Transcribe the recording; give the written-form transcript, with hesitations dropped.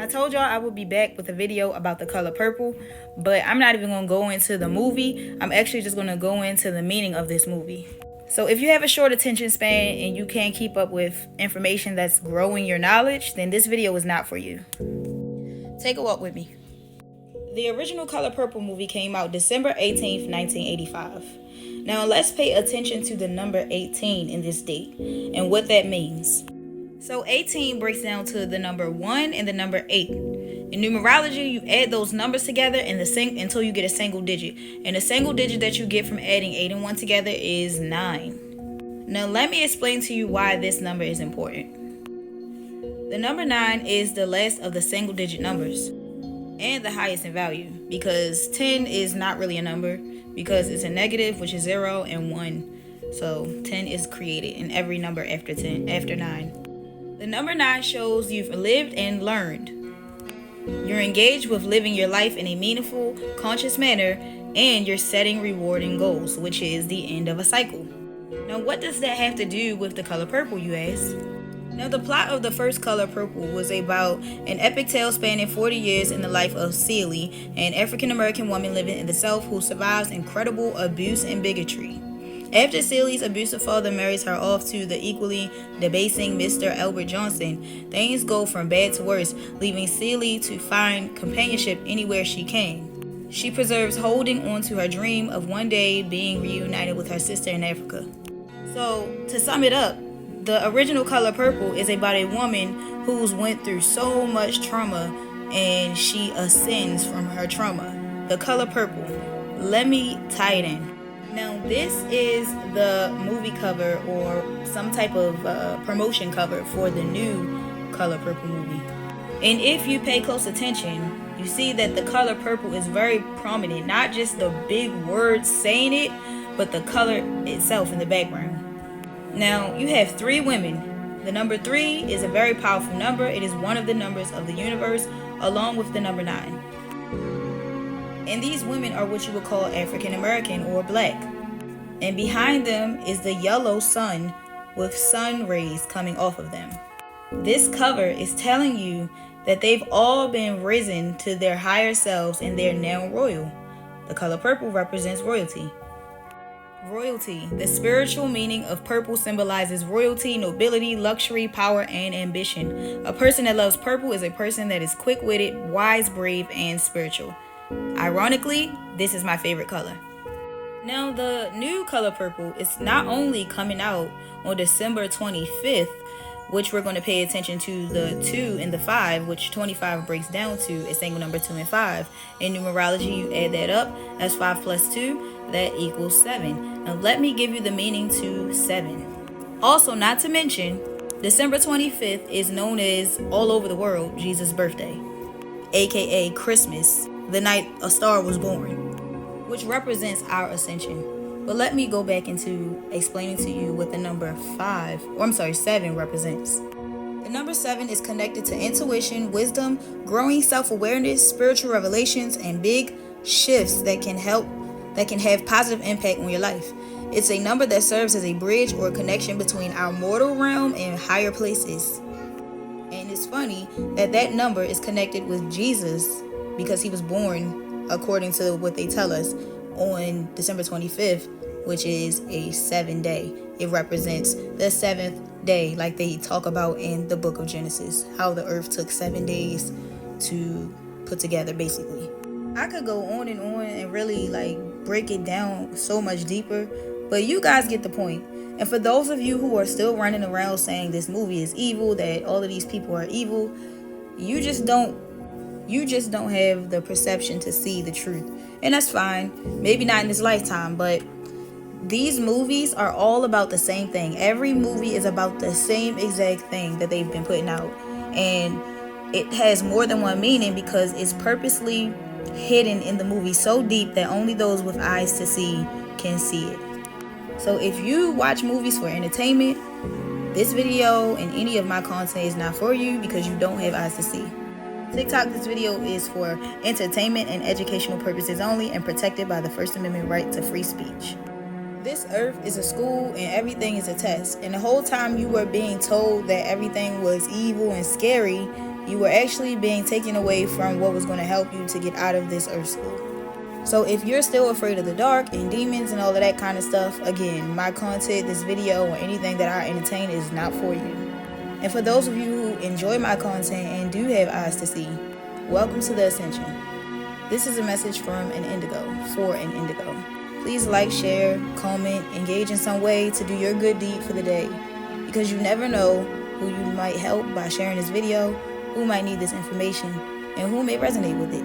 I told y'all I would be back with a video about the color purple, but I'm not even going to go into the movie. I'm actually just going to go into the meaning of this movie. So if you have a short attention span and you can't keep up with information that's growing your knowledge, then this video is not for you. Take a walk with me. The original Color Purple movie came out December 18th, 1985. Now let's pay attention to the number 18 in this date and what that means. So 18 breaks down to the number 1 and the number 8. In numerology, you add those numbers together until you get a single digit. And the single digit that you get from adding 8 and 1 together is 9. Now let me explain to you why this number is important. The number 9 is the last of the single digit numbers and the highest in value, because 10 is not really a number because it's a negative, which is 0 and 1. So 10 is created in every number after 9. The number 9 shows you've lived and learned. You're engaged with living your life in a meaningful, conscious manner, and you're setting rewarding goals, which is the end of a cycle. Now, what does that have to do with the color purple, you ask? Now, the plot of the first Color Purple was about an epic tale spanning 40 years in the life of Celie, an African-American woman living in the South who survives incredible abuse and bigotry. After Celie's abusive father marries her off to the equally debasing Mr. Albert Johnson, things go from bad to worse, leaving Celie to find companionship anywhere she can. She preserves holding on to her dream of one day being reunited with her sister in Africa. So, to sum it up, the original Color Purple is about a woman who's went through so much trauma and she ascends from her trauma. The color purple. Let me tie it in. Now, this is the movie cover or some type of promotion cover for the new Color Purple movie. And if you pay close attention, you see that the color purple is very prominent. Not just the big words saying it, but the color itself in the background. Now, you have 3 women. The number 3 is a very powerful number. It is one of the numbers of the universe, along with the number 9. And these women are what you would call African American or black. And behind them is the yellow sun with sun rays coming off of them. This cover is telling you that they've all been risen to their higher selves and they're now royal. The color purple represents royalty. Royalty. The spiritual meaning of purple symbolizes royalty, nobility, luxury, power, and ambition. A person that loves purple is a person that is quick-witted, wise, brave, and spiritual. Ironically, this is my favorite color. Now, the new Color Purple is not only coming out on December 25th, which we're going to pay attention to the 2 and the 5, which 25 breaks down to a single number 2 and 5. In numerology, you add that up. That's 5 plus 2. That equals 7. Now, let me give you the meaning to 7. Also, not to mention, December 25th is known as, all over the world, Jesus' birthday, aka Christmas, the night a star was born, which represents our ascension. But let me go back into explaining to you what the number 7 represents. The number 7 is connected to intuition, wisdom, growing self-awareness, spiritual revelations, and big shifts that can have positive impact on your life. It's a number that serves as a bridge or connection between our mortal realm and higher places. And it's funny that that number is connected with Jesus because he was born, according to what they tell us, on December 25th, which is a 7-day. It represents the 7th day, like they talk about in the book of Genesis, how the earth took 7 days to put together, basically. I could go on and really break it down so much deeper, but you guys get the point. And for those of you who are still running around saying this movie is evil, that all of these people are evil, you just don't have the perception to see the truth. And that's fine. Maybe not in this lifetime, but these movies are all about the same thing. Every movie is about the same exact thing that they've been putting out. And it has more than one meaning because it's purposely hidden in the movie so deep that only those with eyes to see can see it. So if you watch movies for entertainment, this video and any of my content is not for you because you don't have eyes to see. TikTok, this video is for entertainment and educational purposes only and protected by the First Amendment right to free speech. This earth is a school and everything is a test. And the whole time you were being told that everything was evil and scary, You were actually being taken away from what was going to help you to get out of this earth school. So if you're still afraid of the dark and demons and all of that kind of stuff, again, my content, this video, or anything that I entertain is not for you. And for those of you who enjoy my content and do have eyes to see, welcome to the Ascension. This is a message from an indigo, for an indigo. Please like, share, comment, engage in some way to do your good deed for the day. Because you never know who you might help by sharing this video, who might need this information, and who may resonate with it.